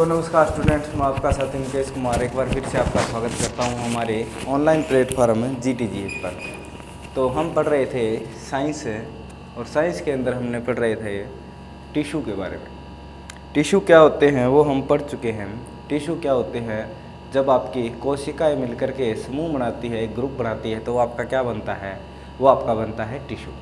तो नमस्कार स्टूडेंट्स, मैं आपका साथी मुकेश कुमार एक बार फिर से आपका स्वागत करता हूं हमारे ऑनलाइन प्लेटफॉर्म GTGS पर। तो हम पढ़ रहे थे साइंस और साइंस के अंदर हमने पढ़ रहे थे टिश्यू के बारे में। टिश्यू क्या होते हैं वो हम पढ़ चुके हैं। टिश्यू क्या होते हैं, जब आपकी कोशिकाएं मिलकर के समूह बनाती है, एक ग्रुप बनाती है, तो वो आपका क्या बनता है, वो आपका बनता है टिश्यू।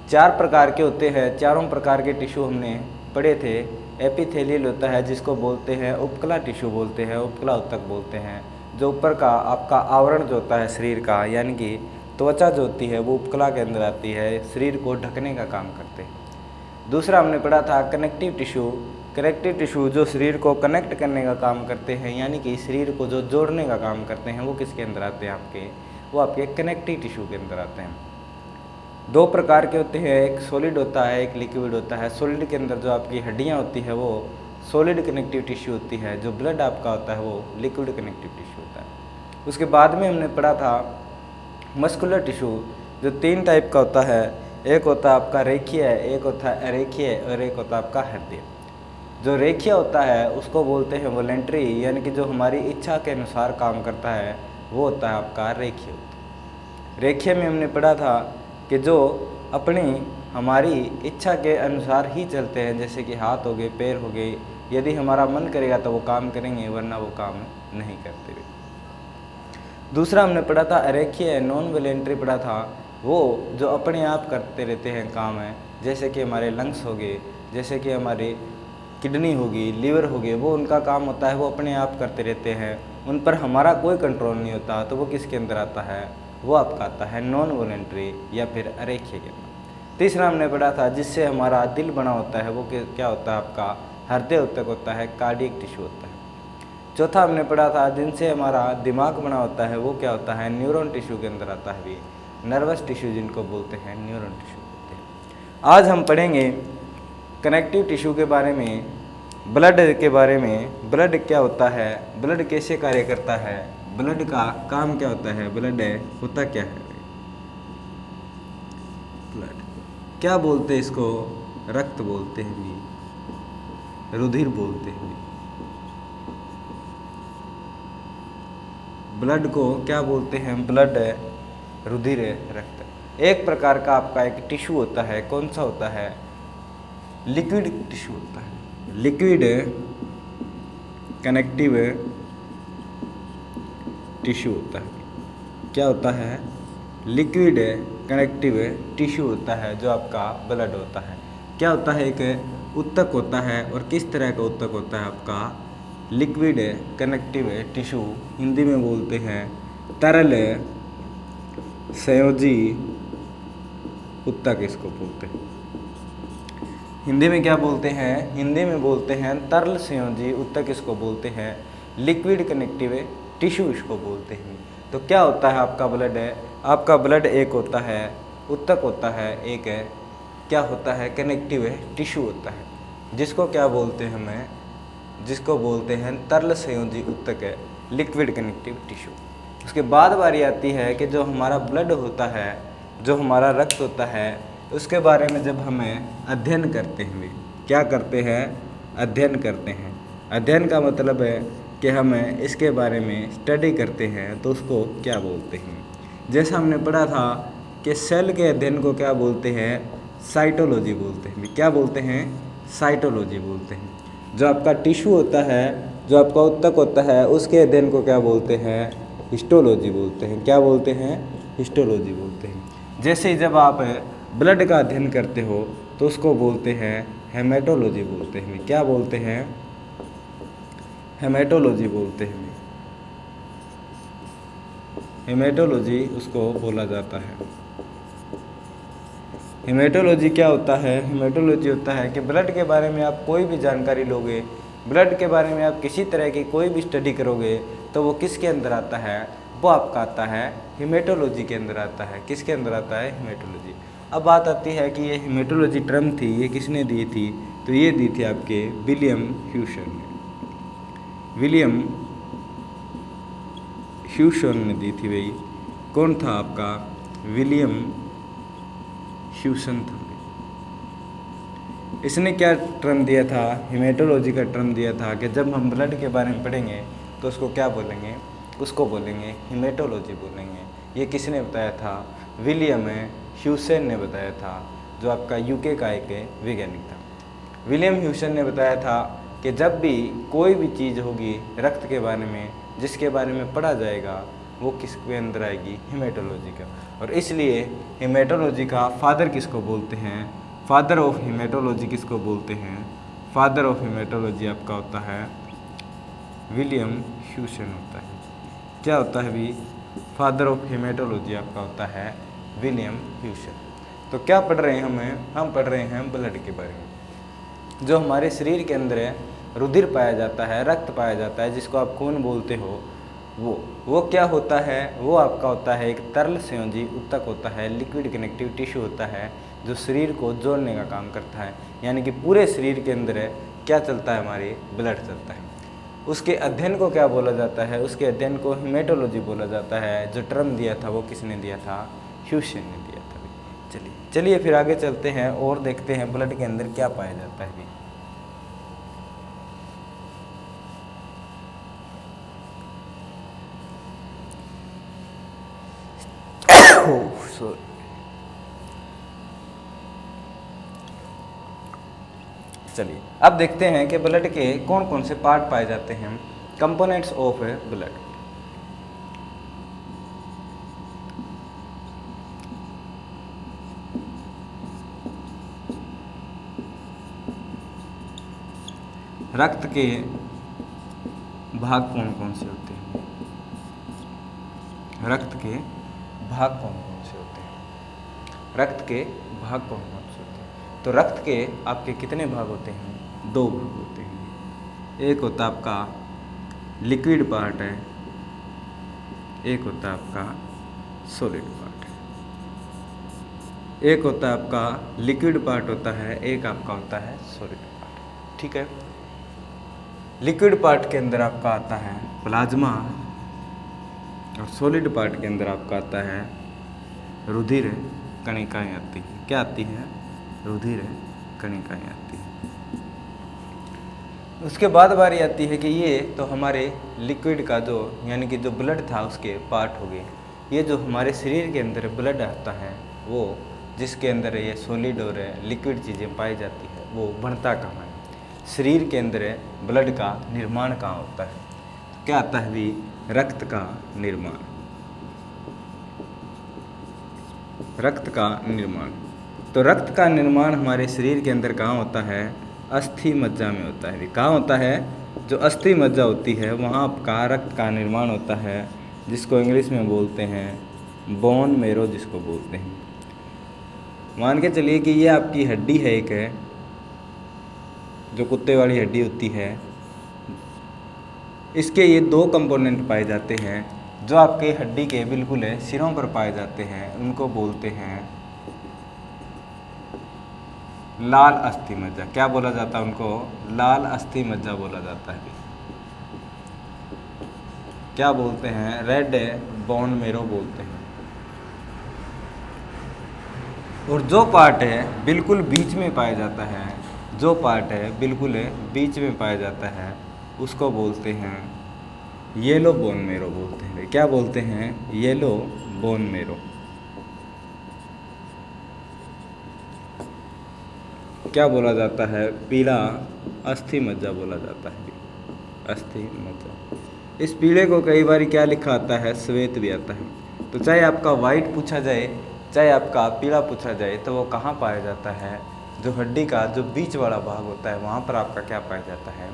4 प्रकार के होते हैं, चारों प्रकार के टिश्यू हमने पढ़े थे। एपिथेलियल होता है जिसको बोलते हैं उपकला टिश्यू बोलते हैं, उपकला उत्तक बोलते हैं। जो ऊपर का आपका आवरण जो होता है शरीर का, यानी कि त्वचा जो होती है वो उपकला के अंदर आती है, शरीर को ढकने का काम करते हैं। दूसरा हमने पढ़ा था कनेक्टिव टिश्यू। कनेक्टिव टिश्यू जो शरीर को कनेक्ट करने का काम करते हैं, यानी कि शरीर को जो जोड़ने का काम करते हैं, वो किसके अंदर आते हैं आपके, वो आपके कनेक्टिव टिश्यू के अंदर आते हैं। 2 प्रकार के होते हैं, एक सॉलिड होता है, एक लिक्विड होता है। सॉलिड के अंदर जो आपकी हड्डियां होती है वो सॉलिड कनेक्टिव टिश्यू होती है, जो ब्लड आपका होता है वो लिक्विड कनेक्टिव टिश्यू होता है। उसके बाद में हमने पढ़ा था मस्कुलर टिश्यू, जो 3 टाइप का होता है। एक होता है आपका रेखीय, एक होता है अरेखीय और एक होता है आपका हृदय। जो रेखीय होता है उसको बोलते हैं वॉलेंट्री, यानी कि जो हमारी इच्छा के अनुसार काम करता है वो होता है आपका रेखीय। रेखीय में हमने पढ़ा था कि जो अपनी हमारी इच्छा के अनुसार ही चलते हैं, जैसे कि हाथ हो गए, पैर हो गए, यदि हमारा मन करेगा तो वो काम करेंगे, वरना वो काम नहीं करते। दूसरा हमने पढ़ा था अरेखीय, नॉन वॉलेंट्री पढ़ा था। वो जो अपने आप करते रहते हैं काम है, जैसे कि हमारे लंग्स हो गए, जैसे कि हमारी किडनी होगी, लीवर हो गए, वो उनका काम होता है, वो अपने आप करते रहते हैं, उन पर हमारा कोई कंट्रोल नहीं होता। तो वो किसके अंदर आता है, वो आपका आता है नॉन वॉलेंट्री या फिर अरेखीय के अंदर। तीसरा हमने पढ़ा था जिससे हमारा दिल बना होता है, वो क्या होता है आपका हृदय उत्तक होता है, कार्डियक टिश्यू होता है। चौथा हमने पढ़ा था जिनसे हमारा दिमाग बना होता है, वो क्या होता है न्यूरॉन टिश्यू के अंदर आता है, भी नर्वस टिश्यू जिनको बोलते हैं न्यूरॉन टिश्यू बोलते हैं। आज हम पढ़ेंगे कनेक्टिव टिश्यू के बारे में, ब्लड के बारे में। ब्लड क्या होता है, ब्लड कैसे कार्य करता है, ब्लड का काम क्या होता है, ब्लड होता क्या है। ब्लड क्या बोलते हैं इसको, रक्त बोलते हैं भी, रुधिर बोलते हैं भी। ब्लड को क्या बोलते हैं, ब्लड, रुधिर, रक्त। एक प्रकार का आपका एक टिश्यू होता है, कौन सा होता है, लिक्विड टिश्यू होता है। लिक्विड कनेक्टिव टिश्यू होता है। क्या होता है, लिक्विड कनेक्टिव टिश्यू होता है जो आपका ब्लड होता है। क्या होता है, एक उत्तक होता है। और किस तरह का उत्तक होता है आपका, लिक्विड कनेक्टिव टिश्यू, हिंदी में बोलते हैं तरल संयोजी उत्तक, इसको बोलते हैं। हिंदी में क्या बोलते हैं, हिंदी में बोलते हैं तरल संयोजी उत्तक, इसको बोलते हैं लिक्विड कनेक्टिव टिश्यू, इसको बोलते हैं। तो क्या होता है आपका ब्लड है, आपका ब्लड एक होता है उत्तक होता है, एक है क्या होता है कनेक्टिव टिश्यू होता है, जिसको क्या बोलते हैं हमें, जिसको बोलते हैं तरल संयोजी उत्तक है, लिक्विड कनेक्टिव टिश्यू। उसके बाद बारी आती है कि जो हमारा ब्लड होता है, जो हमारा रक्त होता है, उसके बारे में जब हमें अध्ययन करते हैं, क्या करते हैं, अध्ययन करते हैं। अध्ययन का मतलब है कि हमें इसके बारे में स्टडी करते हैं, तो उसको क्या बोलते हैं। जैसा हमने पढ़ा था कि सेल के अध्ययन को क्या बोलते हैं, साइटोलॉजी बोलते हैं। क्या बोलते हैं, साइटोलॉजी बोलते हैं। जो आपका टिश्यू होता है, जो आपका उत्तक होता है, उसके अध्ययन को क्या बोलते हैं, हिस्टोलॉजी बोलते हैं। क्या बोलते हैं, हिस्टोलॉजी बोलते हैं। जैसे जब आप ब्लड का अध्ययन करते हो तो उसको बोलते हैं हेमेटोलॉजी बोलते हैं। क्या बोलते हैं, हेमेटोलॉजी बोलते हैं। हेमेटोलॉजी उसको बोला जाता है। हेमेटोलॉजी क्या होता है, हेमेटोलॉजी होता है कि ब्लड के बारे में आप कोई भी जानकारी लोगे, ब्लड के बारे में आप किसी तरह की कोई भी स्टडी करोगे, तो वो किसके अंदर आता है, वो आपका आता है हेमेटोलॉजी के अंदर आता है। किसके अंदर आता है, हेमेटोलॉजी। अब बात आती है कि ये हेमेटोलॉजी टर्म थी, ये किसने दी थी, तो ये दी थी आपके विलियम ह्यूसन ने। विलियम ह्यूसन ने दी थी भाई। कौन था आपका, विलियम ह्यूसन था। इसने क्या टर्म दिया था, हेमेटोलॉजी का टर्म दिया था कि जब हम ब्लड के बारे में पढ़ेंगे तो उसको क्या बोलेंगे, उसको बोलेंगे हेमेटोलॉजी बोलेंगे। ये किसने बताया था, विलियम ह्यूसेन ने बताया था, जो आपका यूके का एक वैज्ञानिक था। विलियम ह्यूसेन ने बताया था कि जब भी कोई भी चीज़ होगी रक्त के बारे में जिसके बारे में पढ़ा जाएगा वो किसके अंदर आएगी, हेमेटोलॉजी का। और इसलिए हेमेटोलॉजी का फादर किसको बोलते हैं, फादर ऑफ हेमेटोलॉजी किसको बोलते हैं, फादर ऑफ हेमेटोलॉजी आपका होता है विलियम ह्यूसेन होता है। क्या होता है भी, फादर ऑफ हेमेटोलॉजी आपका होता है विलियम ह्यूसेन। तो क्या पढ़ रहे हैं हम पढ़ रहे हैं ब्लड के बारे में। जो हमारे शरीर के अंदर है रुधिर पाया जाता है, रक्त पाया जाता है, जिसको आप खून बोलते हो, वो क्या होता है, वो आपका होता है एक तरल संयोजी उत्तक होता है, लिक्विड कनेक्टिव टिश्यू होता है, जो शरीर को जोड़ने का काम करता है। यानी कि पूरे शरीर के अंदर क्या चलता है, हमारे ब्लड चलता है। उसके अध्ययन को क्या बोला जाता है, उसके अध्ययन को हेमेटोलॉजी बोला जाता है। जो टर्म दिया था वो किसने दिया था, ह्यूसेन ने दिया था। चलिए फिर आगे चलते हैं और देखते हैं ब्लड के अंदर क्या पाया जाता है। चलिए अब देखते हैं कि ब्लड के कौन कौन से पार्ट पाए जाते हैं, कंपोनेंट्स ऑफ ब्लड। रक्त के भाग कौन कौन से होते हैं, रक्त के भाग कौन कौन से होते हैं, रक्त के भाग कौन कौन से होते हैं। तो रक्त के आपके कितने भाग होते हैं, 2 भाग होते हैं। एक होता है आपका लिक्विड पार्ट है, एक होता है आपका सॉलिड पार्ट है। एक होता है आपका लिक्विड पार्ट होता है, एक आपका होता है सॉलिड पार्ट। ठीक है, लिक्विड पार्ट के अंदर आपका आता है प्लाज्मा और सॉलिड पार्ट के अंदर आपका आता है रुधिर कणिकाएँ आती हैं। क्या आती हैं, रुधिर कणिकाएँ आती हैं। उसके बाद बारी आती है कि ये तो हमारे लिक्विड का जो यानी कि जो ब्लड था उसके पार्ट हो गए। ये जो हमारे शरीर के अंदर ब्लड आता है वो जिसके अंदर ये सॉलिड और लिक्विड चीज़ें पाई जाती है वो बनता कहाँ है, शरीर के अंदर ब्लड का निर्माण कहाँ होता है। क्या आता है भी, रक्त का निर्माण, रक्त का निर्माण। तो रक्त का निर्माण हमारे शरीर के अंदर कहाँ होता है, अस्थि मज्जा में होता है। कहाँ होता है, जो अस्थि मज्जा होती है वहाँ का रक्त का निर्माण होता है, जिसको इंग्लिश में बोलते हैं बोन मेरो, जिसको बोलते हैं। मान के चलिए कि ये आपकी हड्डी है, एक है जो कुत्ते वाली हड्डी होती है। इसके ये 2 कंपोनेंट पाए जाते हैं जो आपके हड्डी के बिल्कुल सिरों पर पाए जाते हैं, उनको बोलते हैं लाल अस्थि मज्जा। क्या बोला जाता है उनको, लाल अस्थि मज्जा बोला जाता है। क्या बोलते हैं, रेड बोन मेरो बोलते हैं। और जो पार्ट है बिल्कुल बीच में पाया जाता है, जो पार्ट है बिल्कुल बीच में पाया जाता है उसको बोलते हैं येलो बोन मेरो बोलते हैं। क्या बोलते हैं, येलो बोन मेरो। क्या बोला जाता है, पीला अस्थि मज्जा बोला जाता है, अस्थि मज्जा। इस पीले को कई बार क्या लिखा आता है, श्वेत भी आता है। तो चाहे आपका वाइट पूछा जाए चाहे आपका पीला पूछा जाए तो वो कहाँ पाया जाता है, जो हड्डी का जो बीच वाला भाग होता है वहाँ पर आपका क्या पाया जाता है,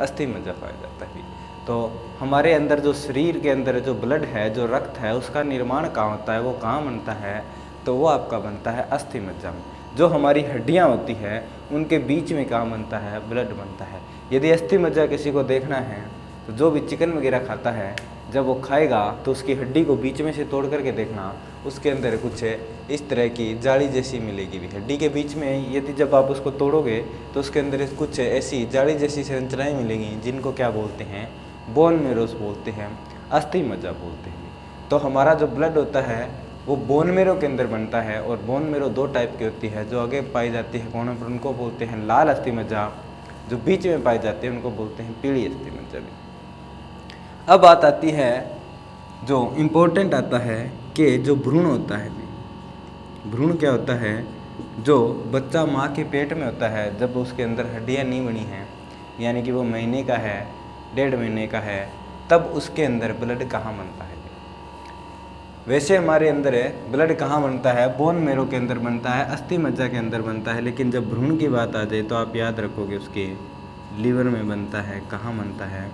अस्थि मज्जा पाया जाता है। तो हमारे अंदर जो शरीर के अंदर जो ब्लड है, जो रक्त है, उसका निर्माण कहाँ होता है, वो कहाँ बनता है, तो वो आपका बनता है अस्थि मज्जा में। जो हमारी हड्डियाँ होती है उनके बीच में कहाँ बनता है, ब्लड बनता है। यदि अस्थि मज्जा किसी को देखना है तो जो भी चिकन वगैरह खाता है जब वो खाएगा तो उसकी हड्डी को बीच में से तोड़ करके देखना, उसके अंदर कुछ इस तरह की जाली जैसी मिलेगी भी हड्डी के बीच में। यदि जब आप उसको तोड़ोगे तो उसके अंदर कुछ ऐसी जाली जैसी संरचनाएं मिलेंगी जिनको क्या बोलते हैं, बोन मेरोस बोलते हैं, अस्थि मज्जा बोलते हैं। तो हमारा जो ब्लड होता है वो बोन मेरो के अंदर बनता है। और बोन मेरो दो टाइप की होती है, जो आगे पाई जाती है कोनों पर उनको बोलते हैं लाल अस्थि मज्जा, जो बीच में पाई जाती है उनको बोलते हैं पीली अस्थि मज्जा भी। अब बात आती है जो इम्पोर्टेंट आता है कि जो भ्रूण होता है, भ्रूण क्या होता है, जो बच्चा माँ के पेट में होता है, जब उसके अंदर हड्डियाँ नहीं बनी हैं, यानी कि वो महीने का है, 1.5 महीने का है, तब उसके अंदर ब्लड कहाँ बनता है। वैसे हमारे अंदर है ब्लड कहाँ बनता है, बोन मेरो के अंदर बनता है, अस्थि मज्जा के अंदर बनता है। लेकिन जब भ्रूण की बात आ जाए तो आप याद रखोगे उसके लीवर में बनता है। कहाँ बनता है,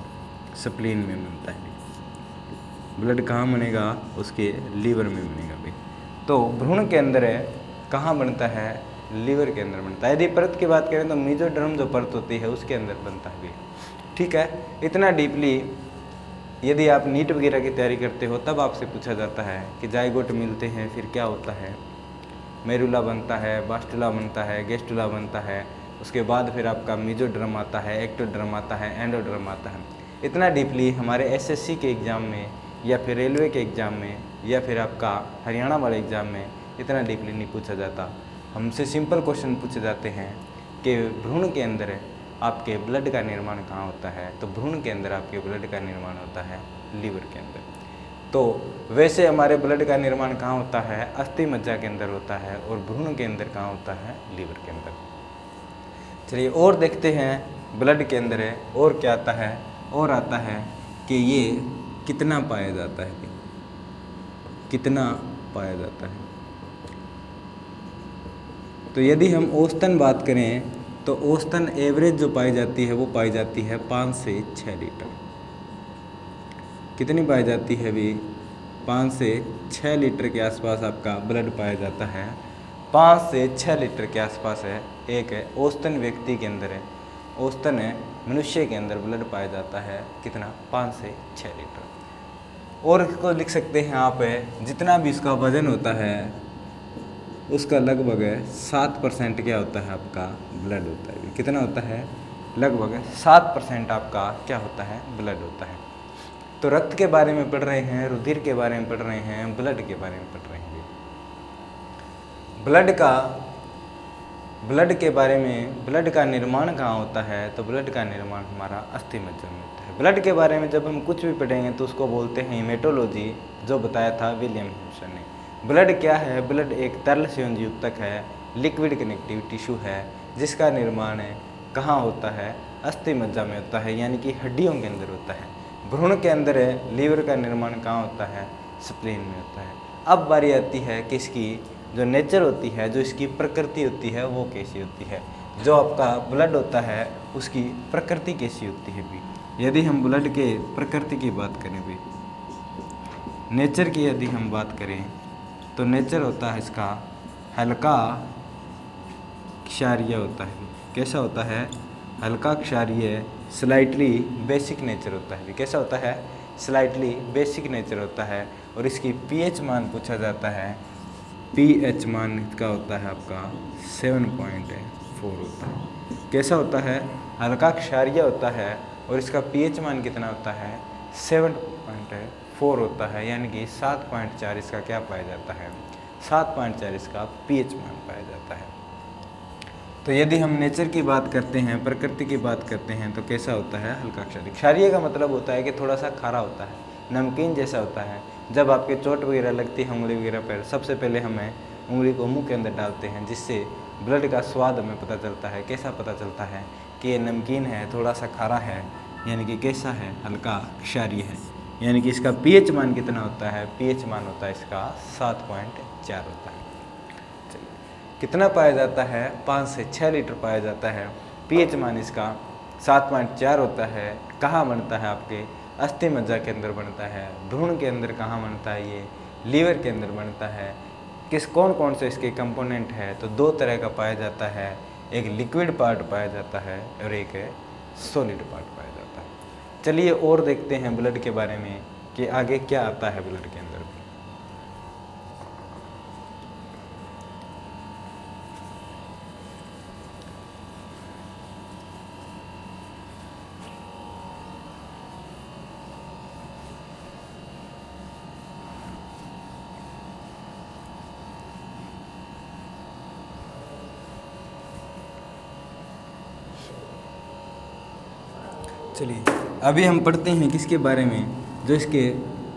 स्प्लीन में बनता है। ब्लड कहाँ बनेगा, उसके लीवर में बनेगा भाई। तो भ्रूण के अंदर है कहाँ बनता है, लीवर के अंदर बनता है। यदि परत की बात करें तो मेसोडर्म जो परत होती है उसके अंदर बनता है भाई। ठीक है, इतना डीपली यदि आप नीट वगैरह की तैयारी करते हो तब आपसे पूछा जाता है कि जाइगोट मिलते हैं फिर क्या होता है, मेरुला बनता है, बास्टुला बनता है, गेस्टुला बनता है, उसके बाद फिर आपका मेसोडर्म आता है, एक्टोडर्म आता है, एंडोडर्म आता है। इतना डीपली हमारे एसएससी के एग्ज़ाम में या फिर रेलवे के एग्ज़ाम में या फिर आपका हरियाणा वाले एग्ज़ाम में इतना डीपली नहीं पूछा जाता। हमसे सिंपल क्वेश्चन पूछे जाते हैं कि भ्रूण के अंदर आपके ब्लड का निर्माण कहाँ होता है, तो भ्रूण के अंदर आपके ब्लड का निर्माण होता है लीवर के अंदर। तो वैसे हमारे ब्लड का निर्माण कहाँ होता है, अस्थि मज्जा के अंदर होता है, और भ्रूण के अंदर कहाँ होता है, लीवर के अंदर। चलिए और देखते हैं ब्लड के अंदर है और क्या आता है, और आता है कि ये कितना पाया जाता है, कितना पाया जाता है। तो यदि हम औसतन बात करें तो औसतन एवरेज जो पाई जाती है वो पाई जाती है 5 से 6 लीटर। कितनी पाई जाती है भी, 5 से 6 लीटर के आसपास आपका ब्लड पाया जाता है। 5 से 6 लीटर के आसपास है एक है औसतन व्यक्ति के अंदर है, औसतन है मनुष्य के अंदर ब्लड पाया जाता है कितना, 5 से 6 लीटर। और इसको लिख सकते हैं आप है जितना भी इसका वजन होता है उसका लगभग 7% क्या होता है, आपका ब्लड होता है। कितना होता है, लगभग 7% आपका क्या होता है, ब्लड होता है। तो रक्त के बारे में पढ़ रहे हैं, रुधिर के बारे में पढ़ रहे हैं, ब्लड के बारे में पढ़ रहे हैं। ब्लड के बारे में, ब्लड का निर्माण कहाँ होता है, तो ब्लड का निर्माण हमारा अस्थि मज्जा में होता है। ब्लड के बारे में जब हम कुछ भी पढ़ेंगे तो उसको बोलते हैं हेमेटोलॉजी, जो बताया था विलियम हेम्सन ने। ब्लड क्या है, ब्लड एक तरल संयुजक है, लिक्विड कनेक्टिव टिश्यू है, जिसका निर्माण कहाँ होता है, अस्थि मज्जा में होता है, यानी कि हड्डियों के अंदर होता है। भ्रूण के अंदर है, लीवर का निर्माण कहाँ होता है, स्प्लीन में होता है। अब बारी आती है कि इसकी जो नेचर होती है, जो इसकी प्रकृति होती है वो कैसी होती है। जो आपका ब्लड होता है उसकी प्रकृति कैसी होती है भी। यदि हम ब्लड के प्रकृति की बात करें भी, नेचर की यदि हम बात करें तो नेचर होता है इसका हल्का क्षारीय होता है। कैसा होता है, हल्का क्षारीय, स्लाइटली बेसिक नेचर होता है। कैसा होता है, स्लाइटली बेसिक नेचर होता है। और इसकी पीएच मान पूछा जाता है, पीएच मान इसका होता है आपका 7.4 होता है। कैसा होता है, हल्का क्षारीय होता है और इसका पीएच मान कितना होता है, 7.4 होता है, यानी कि 7.4 इसका क्या पाया जाता है, 7.4 इसका पीएच मान पाया जाता है। तो यदि हम नेचर की बात करते हैं, प्रकृति की बात करते हैं, तो कैसा होता है, हल्का क्षारीय। क्षारीय का मतलब होता है कि थोड़ा सा खारा होता है, नमकीन जैसा होता है। जब आपके चोट वगैरह लगती है उंगली वगैरह पर, सबसे पहले हमें उंगली को मुंह के अंदर डालते हैं, जिससे ब्लड का स्वाद हमें पता चलता है। कैसा पता चलता है कि ये नमकीन है, थोड़ा सा खारा है, यानी कि कैसा है, हल्का क्षारीय है। यानी कि इसका पीएच मान कितना होता है, पीएच मान होता है इसका 7.4 होता है। कितना पाया जाता है, 5 से 6 लीटर पाया जाता है। पीएच मान इसका 7.4 होता है। कहाँ बनता है, आपके अस्थि मज्जा के अंदर बनता है। भ्रूण के अंदर कहाँ बनता है, ये लीवर के अंदर बनता है। कौन कौन से इसके कंपोनेंट है, तो 2 तरह का पाया जाता है, एक लिक्विड पार्ट पाया जाता है और एक सॉलिड पार्ट पाया जाता है। चलिए और देखते हैं ब्लड के बारे में कि आगे क्या आता है ब्लड के अंदर। चलिए अभी हम पढ़ते हैं किसके बारे में, जो इसके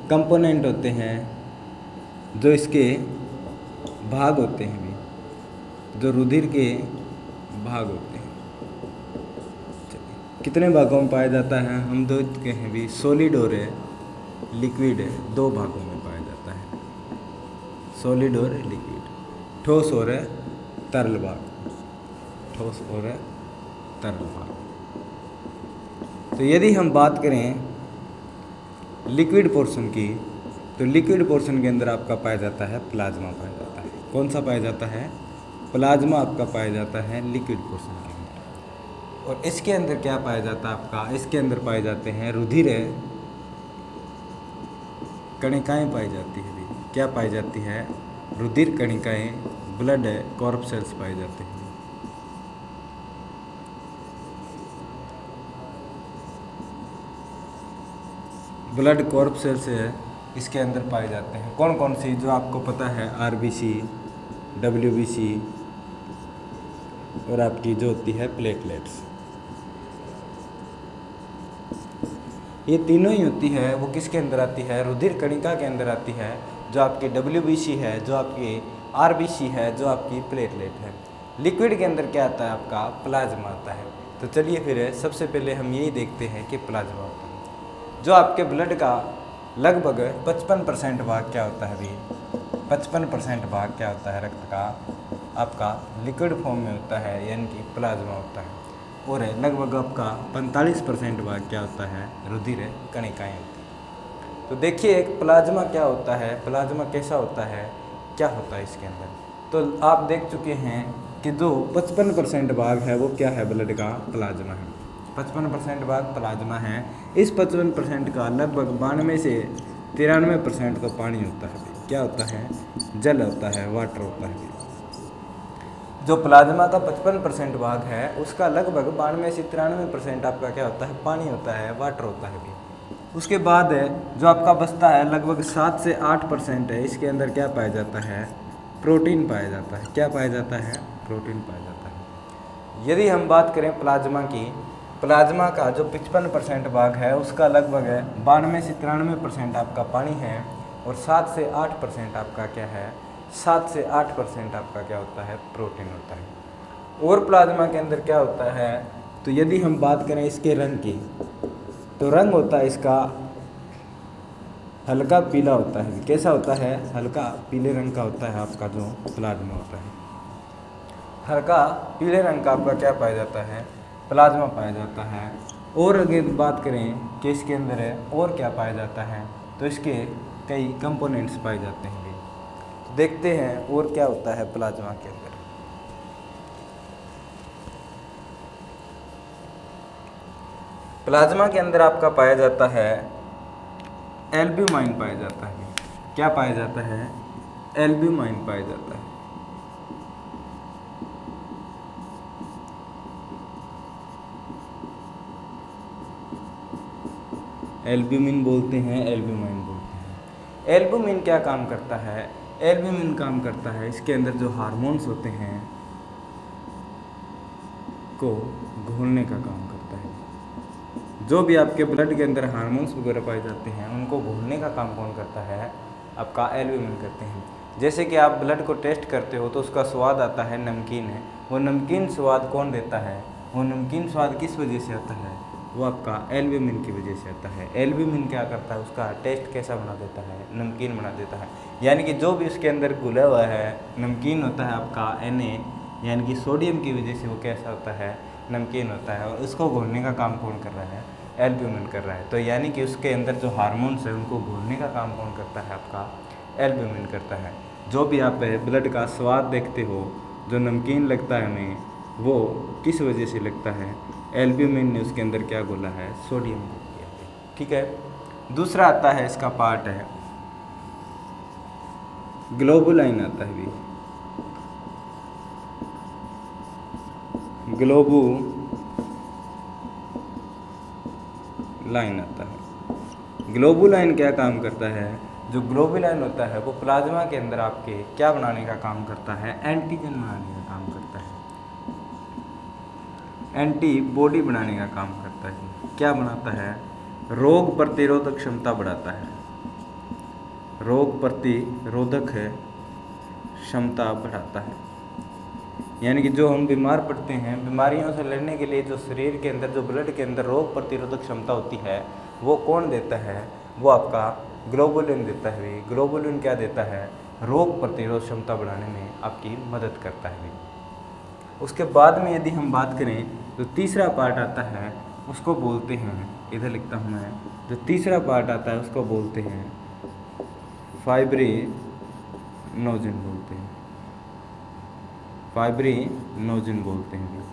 कंपोनेंट होते हैं, जो इसके भाग होते हैं भी, जो रुधिर के भाग होते हैं। चलिए कितने भागों में पाया जाता है, हम दो के हैं भी, सॉलिड और लिक्विड है, दो भागों में पाया जाता है, सॉलिड और लिक्विड, ठोस और तरल भाग, ठोस और तरल भाग। तो यदि हम बात करें लिक्विड पोर्शन की, तो लिक्विड पोर्शन के अंदर आपका पाया जाता है प्लाज्मा पाया जाता है। कौन सा पाया जाता है, प्लाज्मा आपका पाया जाता है लिक्विड पोर्शन के अंदर। और इसके अंदर क्या पाया जाता है आपका, इसके अंदर पाए जाते हैं रुधिर कणिकाएँ पाई जाती है भी, क्या पाई जाती है, रुधिर कणिकाएँ, ब्लड कॉर्पसेल्स पाए जाते हैं। ब्लड कॉर्पसेल्स इसके अंदर पाए जाते हैं। कौन कौन सी, जो आपको पता है, आरबीसी, डब्ल्यूबीसी और आपकी जो होती है प्लेटलेट्स, ये तीनों ही होती है, वो किसके अंदर आती है, रुधिर कणिका के अंदर आती है, जो आपकी डब्ल्यूबीसी है, जो आपकी आरबीसी है, जो आपकी प्लेटलेट है। लिक्विड के अंदर क्या आता है आपका, प्लाज्मा आता है। तो चलिए फिर सबसे पहले हम यही देखते हैं कि प्लाज्मा होता है, जो आपके ब्लड का लगभग 55% भाग क्या होता है भी, 55% भाग क्या होता है रक्त का आपका लिक्विड फॉर्म में होता है, यानी कि प्लाज्मा होता है। और लगभग आपका 45% भाग क्या होता है, रुधिर कणिकाएँ होती हैं। तो देखिए एक प्लाज्मा क्या होता है, प्लाज्मा कैसा होता है, क्या होता है इसके अंदर। तो आप देख चुके हैं कि जो 55% भाग है वो क्या है, ब्लड का प्लाज्मा है, 55% भाग प्लाज्मा है। इस 55% का लगभग 92 से 93% तो पानी होता है, क्या होता है, जल होता है, वाटर होता है। जो प्लाज्मा का 55% भाग है उसका लगभग 92 से 93% आपका क्या होता है, पानी होता है, वाटर होता है भी। उसके बाद जो आपका बचता है लगभग 7 से 8% है, इसके अंदर क्या पाया जाता है, प्रोटीन पाया जाता है। क्या पाया जाता है, प्रोटीन पाया जाता है। यदि हम बात करें प्लाज्मा की, प्लाज्मा का जो 55% भाग है उसका लगभग 92 से 93% आपका पानी है, और 7 से 8% आपका क्या है, 7 से 8% आपका क्या होता है, प्रोटीन होता है। और प्लाज्मा के अंदर क्या होता है, तो यदि हम बात करें इसके रंग की, तो रंग होता है इसका हल्का पीला होता है। कैसा होता है, हल्का पीले रंग का होता है आपका जो प्लाज्मा होता है, हल्का पीले रंग का आपका क्या पाया जाता है, प्लाज्मा पाया जाता है। और अगर बात करें कि इसके अंदर और क्या पाया जाता है, तो इसके कई कंपोनेंट्स पाए जाते हैं। तो देखते हैं और क्या होता है प्लाज्मा के अंदर। प्लाज्मा के अंदर आपका पाया जाता है एल्ब्यूमाइन पाया जाता है। क्या पाया जाता है, एल्ब्यूमाइन पाया जाता है। एल्ब्यूमिन बोलते हैं, एल्ब्यूमाइन बोलते हैं। एल्ब्यूमिन क्या काम करता है, एल्ब्यूमिन काम करता है इसके अंदर जो हार्मोन्स होते हैं को घोलने का काम करता है। जो भी आपके ब्लड के अंदर हार्मोन्स वगैरह पाए जाते हैं उनको घोलने का काम कौन करता है, आपका एल्ब्यूमिन करते हैं। जैसे कि आप ब्लड को टेस्ट करते हो तो उसका स्वाद आता है नमकीन है, वो नमकीन स्वाद कौन देता है, वो नमकीन स्वाद किस वजह से आता है, वो आपका एल्ब्यूमिन की वजह से आता है। एल्ब्यूमिन क्या करता है, उसका टेस्ट कैसा बना देता है, नमकीन बना देता है। यानी कि जो भी उसके अंदर घुला हुआ है नमकीन होता है आपका Na, यानी कि सोडियम की वजह से वो कैसा होता है, नमकीन होता है। और उसको घोलने का काम कौन कर रहा है, एल्ब्यूमिन कर रहा है। तो यानी कि उसके अंदर जो हार्मोन्स है उनको घोलने का काम कौन करता है, आपका एल्ब्यूमिन करता है। जो भी आप ब्लड का स्वाद देखते हो, जो नमकीन लगता है हमें, वो किस वजह से लगता है, एल्ब्यूमिन ने उसके अंदर क्या घोला है, सोडियम घोल दिया है। ठीक है। दूसरा आता है इसका पार्ट है ग्लोबुलाइन आता है भी, ग्लोबुलाइन आता है। ग्लोबुलाइन क्या काम करता है, जो ग्लोबुलाइन होता है वो प्लाज्मा के अंदर आपके क्या बनाने का काम करता है, एंटीजन बनाने का काम करता है, एंटीबॉडी बनाने का काम करता है। क्या बनाता है, रोग प्रतिरोधक क्षमता बढ़ाता है, रोग प्रतिरोधक क्षमता बढ़ाता है। यानी कि जो हम बीमार पड़ते हैं, बीमारियों से लड़ने के लिए जो शरीर के अंदर, जो ब्लड के अंदर रोग प्रतिरोधक क्षमता होती है, वो कौन देता है, वो आपका ग्लोबुलिन देता है। ग्लोबुलिन क्या देता है, रोग प्रतिरोध क्षमता बढ़ाने में आपकी मदद करता है। उसके बाद में यदि हम बात करें तो तीसरा पार्ट आता है, उसको बोलते हैं, इधर लिखता हूँ मैं, जो तीसरा पार्ट आता है उसको बोलते हैं फाइब्रिनोजन बोलते हैं, फाइब्रिनोजन बोलते हैं।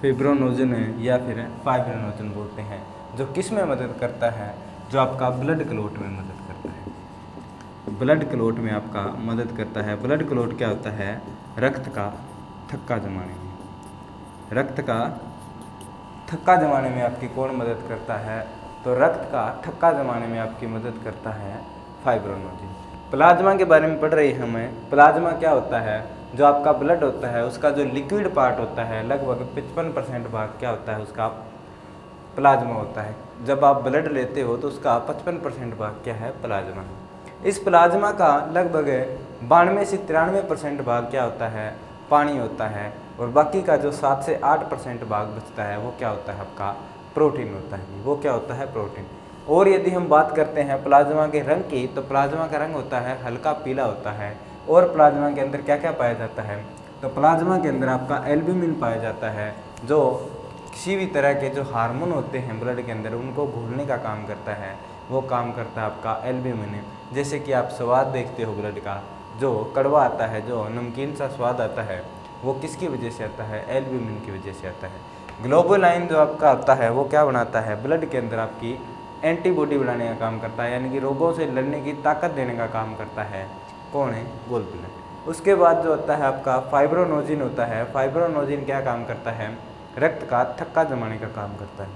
फिब्रोनोजन या फिर फाइब्रिनोजन बोलते हैं, जो किस में मदद करता है, जो आपका ब्लड क्लोट में मदद करता है, ब्लड क्लोट में आपका मदद करता है। ब्लड क्लोट क्या होता है, रक्त का थक्का जमाने में, रक्त का थक्का जमाने में आपकी कौन मदद करता है, तो रक्त का थक्का जमाने में आपकी मदद करता है फाइब्रोनोजन। प्लाज्मा के बारे में पढ़ रही हैं हमें। प्लाज्मा क्या होता है, जो आपका ब्लड होता है उसका जो लिक्विड पार्ट होता है, लगभग 55% भाग क्या होता है उसका प्लाज्मा होता है। जब आप ब्लड लेते हो तो उसका 55% भाग क्या है, प्लाज्मा है। इस प्लाज्मा का लगभग 92 से 93% भाग क्या होता है, पानी होता है, और बाकी का जो 7 से 8% भाग बचता है वो क्या होता है, आपका प्रोटीन होता है। वो क्या होता है, प्रोटीन। और यदि हम बात करते हैं प्लाज्मा के रंग की, तो प्लाज्मा का रंग होता है हल्का पीला होता है। और प्लाज्मा के अंदर क्या क्या पाया जाता है, तो प्लाज्मा के अंदर आपका एल्ब्यूमिन पाया जाता है, जो किसी भी तरह के जो हार्मोन होते हैं ब्लड के अंदर उनको घोलने का काम करता है। वो काम करता है आपका एल्ब्यूमिन। जैसे कि आप स्वाद देखते हो ब्लड का, जो कड़वा आता है, जो नमकीन सा स्वाद आता है, वो किसकी वजह से आता है, एल्ब्यूमिन की वजह से आता है। ग्लोबुलाइन जो आपका आता है वो क्या बनाता है, ब्लड के अंदर आपकी एंटीबॉडी बनाने का काम करता है, यानी कि रोगों से लड़ने की ताकत देने का काम करता है। कौन है, ग्लोबुलिन। उसके बाद जो होता है आपका फाइब्रोनोजिन होता है। फाइब्रोनोजिन क्या काम करता है, रक्त का थक्का जमाने का काम करता है,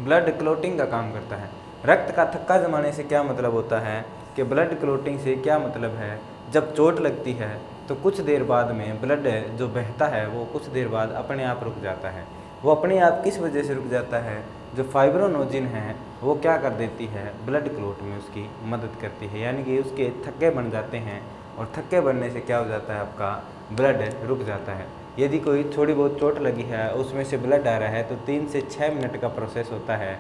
ब्लड क्लोटिंग का काम करता है। रक्त का थक्का जमाने से क्या मतलब होता है कि ब्लड क्लोटिंग से क्या मतलब है, जब चोट लगती है तो कुछ देर बाद में ब्लड जो बहता है वो कुछ देर बाद अपने आप रुक जाता है। वो अपने आप किस वजह से रुक जाता है, जो फाइब्रोनोजिन है वो क्या कर देती है, ब्लड क्लोट में उसकी मदद करती है, यानी कि उसके थक्के बन जाते हैं, और थक्के बनने से क्या हो जाता है, आपका ब्लड रुक जाता है। यदि कोई थोड़ी बहुत चोट लगी है, उसमें से ब्लड आ रहा है, तो 3 से 6 मिनट का प्रोसेस होता है।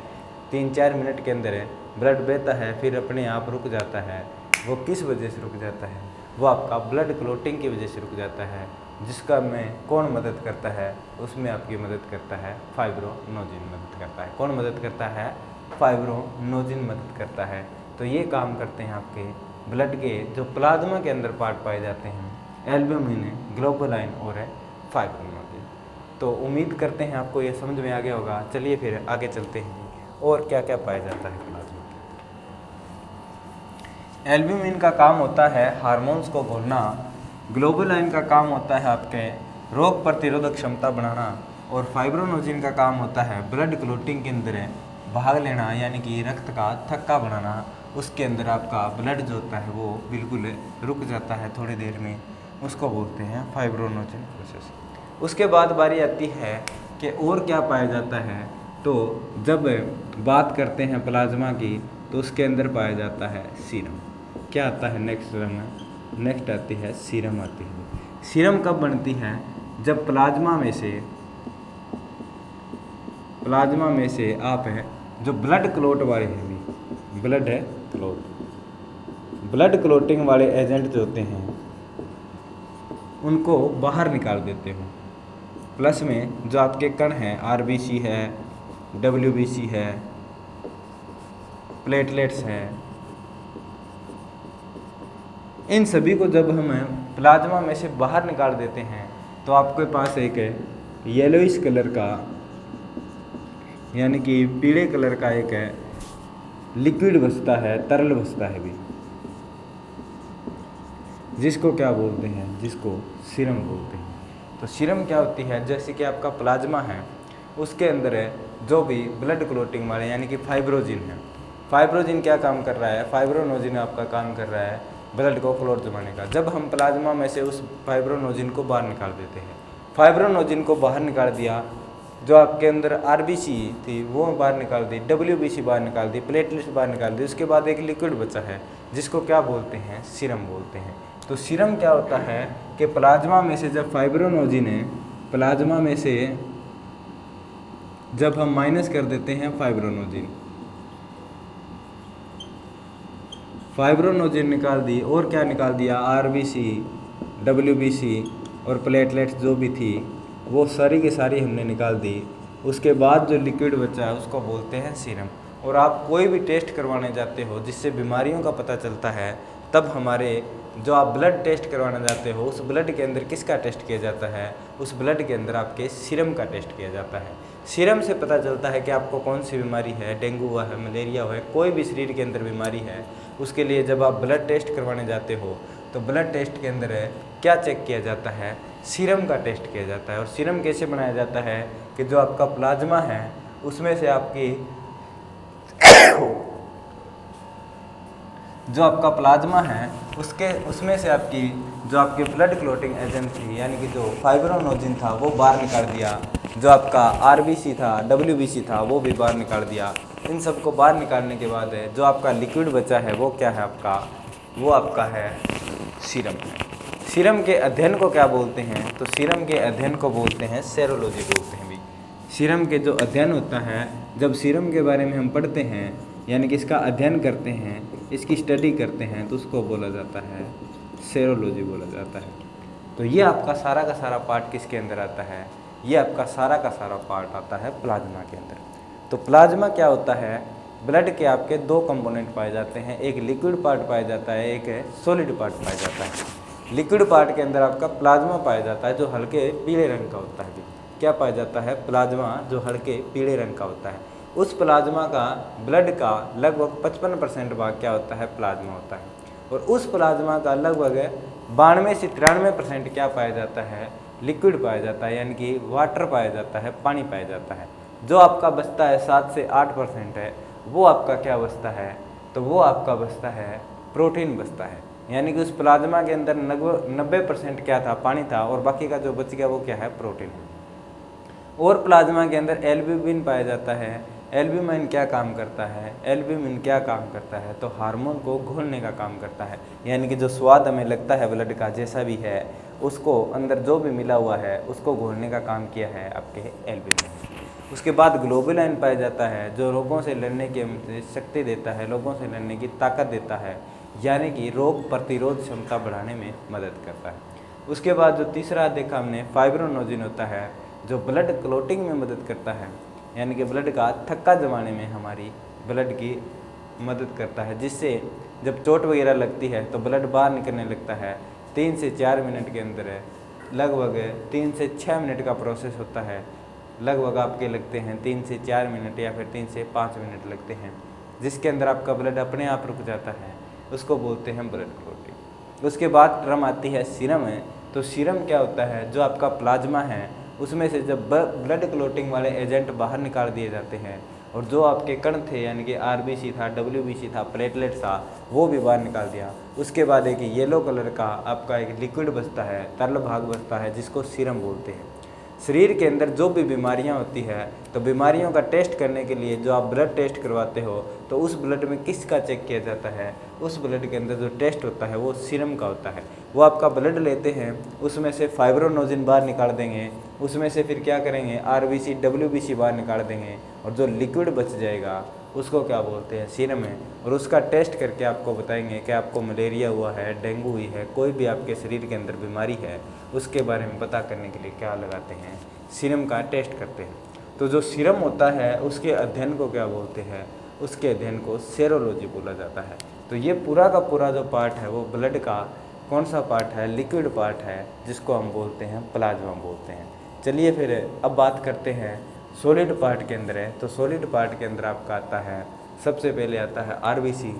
3-4 मिनट के अंदर ब्लड बहता है, फिर अपने आप रुक जाता है। वो किस वजह से रुक जाता है, वो आपका ब्लड क्लोटिंग की वजह से रुक जाता है, जिसका में कौन मदद करता है, उसमें आपकी मदद करता है फाइब्रोनोजिन मदद करता है। कौन मदद करता है, फाइब्रोनोजिन मदद करता है। तो ये काम करते हैं आपके ब्लड के जो प्लाज्मा के अंदर पार्ट पाए जाते हैं, एल्ब्यूमिन, ग्लोबुलाइन और फाइब्रोनोजिन। तो उम्मीद करते हैं आपको ये समझ में आ गया होगा। चलिए फिर आगे चलते हैं और क्या क्या पाया जाता है प्लाज्मा। एल्ब्यूमिन का काम होता है हार्मोन्स को घोलना, ग्लोबुलाइन का काम होता है आपके रोग प्रतिरोधक क्षमता बढ़ाना, और फाइब्रोनोजिन का काम होता है ब्लड क्लोटिंग के अंदर भाग लेना, यानी कि रक्त का थक्का बनाना। उसके अंदर आपका ब्लड जो होता है वो बिल्कुल रुक जाता है थोड़ी देर में, उसको बोलते हैं फाइब्रोनोजिन प्रोसेस। उसके बाद बारी आती है कि और क्या पाया जाता है। तो जब बात करते हैं प्लाज्मा की, तो उसके अंदर पाया जाता है सीरम। क्या आता है नेक्स्ट में, नेक्स्ट आती है सीरम आती है। सीरम कब बनती है, जब प्लाज्मा में से आप है जो ब्लड क्लोट वाले हैं, ब्लड है क्लोट, ब्लड क्लोटिंग वाले एजेंट जो होते हैं उनको बाहर निकाल देते हो। प्लस में जो आपके कण हैं, आरबीसी है, डब्ल्यूबीसी है, प्लेटलेट्स हैं, इन सभी को जब हम प्लाज्मा में से बाहर निकाल देते हैं तो आपके पास एक येलोइश कलर का, यानी कि पीले कलर का एक लिक्विड बचता है, तरल बचता है भी, जिसको क्या बोलते हैं, जिसको सीरम बोलते हैं। तो सीरम क्या होती है, जैसे कि आपका प्लाज्मा है उसके अंदर है जो भी ब्लड क्लोटिंग वाले यानी कि फाइब्रोजिन है। फाइब्रोजिन क्या काम कर रहा है, फाइब्रोनोजिन आपका काम कर रहा है ब्लड को क्लॉट जमाने का। जब हम प्लाज्मा में से उस फाइब्रोनोजिन को बाहर निकाल देते हैं, फाइब्रोनोजिन को बाहर निकाल दिया, जो आपके अंदर आरबीसी थी वो बाहर निकाल दी, डब्ल्यूबीसी बाहर निकाल दी, प्लेटलेट्स बाहर निकाल दी, उसके बाद एक लिक्विड बचा है जिसको क्या बोलते हैं, सीरम बोलते हैं। तो सीरम क्या होता है कि प्लाज्मा में से जब फाइब्रोनोजिन है, प्लाज्मा में से जब हम माइनस कर देते हैं फाइब्रोनोजिन निकाल दी, और क्या निकाल दिया, आरबीसी, डब्ल्यूबीसी और प्लेटलेट्स जो भी थी वो सारी की सारी हमने निकाल दी। उसके बाद जो लिक्विड बचा है उसको बोलते हैं सीरम। और आप कोई भी टेस्ट करवाने जाते हो जिससे बीमारियों का पता चलता है, तब हमारे जो आप ब्लड टेस्ट करवाना जाते हो उस ब्लड के अंदर किसका टेस्ट किया जाता है, उस ब्लड के अंदर आपके सीरम का टेस्ट किया जाता है। सीरम से पता चलता है कि आपको कौन सी बीमारी है, डेंगू हुआ है, मलेरिया हुआ है, कोई भी शरीर के अंदर बीमारी है। उसके लिए जब आप ब्लड टेस्ट करवाने जाते हो तो ब्लड टेस्ट के अंदर क्या चेक किया जाता है, सीरम का टेस्ट किया जाता है। और सीरम कैसे बनाया जाता है कि जो आपका प्लाज्मा है उसमें से आपकी जो आपका प्लाज्मा है उसमें से आपकी जो आपके ब्लड क्लोटिंग एजेंट थी, यानी कि जो फाइब्रोनोजिन था वो बाहर निकाल दिया, जो आपका आरबीसी था, डब्ल्यूबीसी था वो भी बाहर निकाल दिया। इन सब को बाहर निकालने के बाद जो आपका लिक्विड बचा है वो क्या है आपका, वो आपका है सीरम। सीरम के अध्ययन को क्या बोलते हैं, तो सीरम के अध्ययन को बोलते हैं सेरोलॉजी बोलते हैं भी। सीरम के जो अध्ययन होता है, जब सीरम के बारे में हम पढ़ते हैं यानी कि इसका अध्ययन करते हैं, इसकी स्टडी करते हैं, तो उसको बोला जाता है सेरोलॉजी बोला जाता है। तो ये आपका सारा का सारा पार्ट किसके अंदर आता है, ये आपका सारा का सारा पार्ट आता है प्लाज्मा के अंदर। तो प्लाज्मा क्या होता है, ब्लड के आपके दो कंपोनेंट पाए जाते हैं, एक लिक्विड पार्ट पाया जाता है, एक सॉलिड पार्ट पाया जाता है। लिक्विड पार्ट के अंदर आपका प्लाज्मा पाया जाता है जो हल्के पीले रंग का होता है। क्या पाया जाता है, प्लाज्मा जो हल्के पीले रंग का होता है। उस प्लाज्मा का ब्लड का लगभग 55% भाग क्या होता है, प्लाज्मा होता है। और उस प्लाज्मा का लगभग 92 से 93% क्या पाया जाता है, लिक्विड पाया जाता है, यानी कि वाटर पाया जाता है, पानी पाया जाता है। जो आपका बचता है 7 से 8% है, वो आपका क्या बचता है, तो वो आपका बचता है प्रोटीन बचता है। यानी कि उस प्लाज्मा के अंदर 90% क्या था, पानी था, और बाकी का जो बच गया वो क्या है, प्रोटीन। और प्लाज्मा के अंदर एल्ब्यूमिन पाया जाता है। एल्ब्यूमिन क्या काम करता है, एल्ब्यूमिन क्या काम करता है, तो हार्मोन को घोलने का काम करता है। यानी कि जो स्वाद हमें लगता है ब्लड का जैसा भी है, उसको अंदर जो भी मिला हुआ है उसको घोलने का काम किया है आपके एल्ब्यूमिन। उसके बाद ग्लोबुलिन पाया जाता है जो रोगों से लड़ने की शक्ति देता है, लोगों से लड़ने की ताकत देता है, यानी कि रोग प्रतिरोध क्षमता बढ़ाने में मदद करता है। उसके बाद जो तीसरा देखा हमने, फाइब्रोनोजिन होता है जो ब्लड क्लोटिंग में मदद करता है, यानी कि ब्लड का थक्का जमाने में हमारी ब्लड की मदद करता है, जिससे जब चोट वगैरह लगती है तो ब्लड बाहर निकलने लगता है। 3 से 4 मिनट के अंदर लगभग 3 से 6 मिनट का प्रोसेस होता है, लगभग आपके लगते हैं 3 से 4 मिनट या फिर 3 से 5 मिनट लगते हैं, जिसके अंदर आपका ब्लड अपने आप रुक जाता है, उसको बोलते हैं ब्लड क्लोटिंग। उसके बाद टर्म आती है सीरम है। तो सीरम क्या होता है, जो आपका प्लाज्मा है उसमें से जब ब्लड क्लोटिंग वाले एजेंट बाहर निकाल दिए जाते हैं, और जो आपके कण थे यानी कि आरबीसी था, डब्ल्यूबीसी था, प्लेटलेट था, वो भी बाहर निकाल दिया। उसके बाद एक येलो कलर का आपका एक लिक्विड बचता है, तरल भाग बचता है, जिसको सीरम बोलते हैं। शरीर के अंदर जो भी बीमारियां होती है, तो बीमारियों का टेस्ट करने के लिए जो आप ब्लड टेस्ट करवाते हो, तो उस ब्लड में किसका चेक किया जाता है, उस ब्लड के अंदर जो टेस्ट होता है वो सीरम का होता है। वो आपका ब्लड लेते हैं, उसमें से फाइब्रोनोजिन बाहर निकाल देंगे, उसमें से फिर क्या करेंगे, आरबीसी, डब्ल्यूबीसी बाहर निकाल देंगे, और जो लिक्विड बच जाएगा उसको क्या बोलते हैं, सीरम है। और उसका टेस्ट करके आपको बताएंगे कि आपको मलेरिया हुआ है, डेंगू हुई है, कोई भी आपके शरीर के अंदर बीमारी है, उसके बारे में पता करने के लिए क्या लगाते हैं, सीरम का टेस्ट करते हैं। तो जो सीरम होता है उसके अध्ययन को क्या बोलते हैं, उसके अध्ययन को सेरोलॉजी बोला जाता है। तो ये पूरा का पूरा जो पार्ट है वो ब्लड का कौन सा पार्ट है, लिक्विड पार्ट है, जिसको हम बोलते हैं प्लाज्मा बोलते हैं। चलिए फिर अब बात करते हैं सॉलिड पार्ट के अंदर है। तो सॉलिड पार्ट के अंदर आपका आता है, सबसे पहले आता है आरबीसी,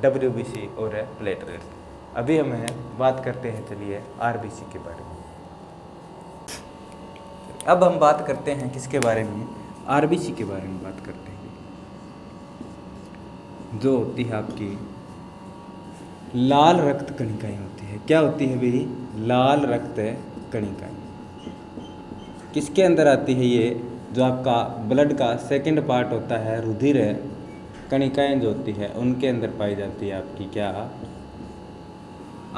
डब्ल्यूबीसी और प्लेटलेट्स। अभी हमें बात करते हैं, चलिए आरबीसी के बारे में। अब हम बात करते हैं किसके बारे में, आरबीसी के बारे में बात करते हैं, जो होती है आपकी लाल रक्त कणिकाएं होती है। क्या होती है भाई? लाल रक्त कणिकाएं। किसके अंदर आती है ये? जो आपका ब्लड का सेकंड पार्ट होता है, रुधिर कणिकाएं जो होती है उनके अंदर पाई जाती है आपकी क्या?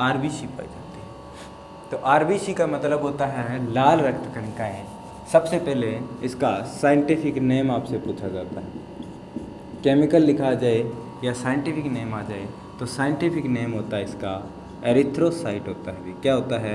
आरबीसी पाई जाती है। तो आरबीसी का मतलब होता है लाल रक्त कणिकाएं। सबसे पहले इसका साइंटिफिक नेम आपसे पूछा जाता है। केमिकल लिखा जाए या साइंटिफिक नेम आ जाए तो साइंटिफिक नेम होता है इसका एरिथ्रोसाइट होता है। क्या होता है?